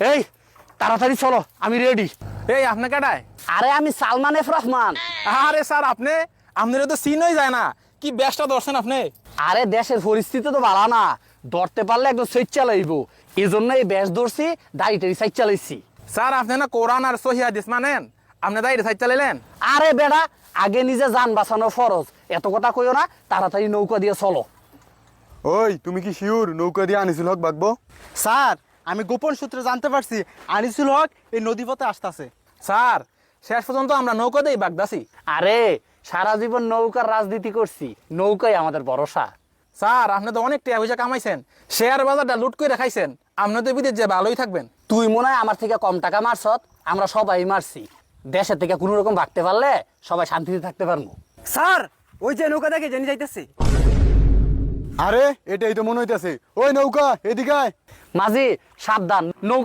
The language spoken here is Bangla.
এই তাড়াতাড়ি চলো, আমি রেডি। এই আপনি কেটায়? আরে আমি সালমান এফ রহমান। আরে স্যার আপনি আপনার তো চিনই যায় না, কি ব্যাসটা ধরছেন আপনি? আরে দেশের পরিস্থিতি তো ভালো না, ধরতে পারলে একদম সুইচ চালাইব, এই জন্য এই ব্যাস ধরছি, দাড়িটারি সাইড চালাইছি। স্যার আপনি না কোরআন আর সহি হাদিস মানেন, আপনি তাই সাইড চালাইলেন? আরে বেড়া, আগে নিজে যান বাঁচানো ফরজ, এত কথা কইও না, তাড়াতাড়ি নৌকা দিয়ে চলো। ওই তুমি কি শিওর নৌকা দিয়ে আনিসুল হক বাগবো? স্যার আমি গোপন সূত্রে জানতে পারছি আনিসুল হক এই নদীপথে আসতেছে। স্যার শেষ পর্যন্ত আমরা নৌকা দিয়ে বাগদাছি। আরে সারা জীবন নৌকার রাজনীতি করছি, নৌকাই আমাদের ভরসা। স্যার আপনি তো অনেক টাকা পয়সা কামাইছেন, শেয়ার বাজারটা লুট করে রাখাইছেন, আপনি তো বিদেশ যে ভালোই থাকবেন। তুই মনে হয় আমার থেকে কম টাকা মারছত, আমরা সবাই মারছি। দেশের থেকে কোনো রকম ভাগতে পারলে সবাই শান্তিতে থাকতে পারবো। স্যার ওই যে নৌকা দেখে জেনে যাইতেছে। আরে এটাই তো মনে হইতাছে। ওই নৌকা এদিকে আয়। মাঝি সাবধান, নৌকা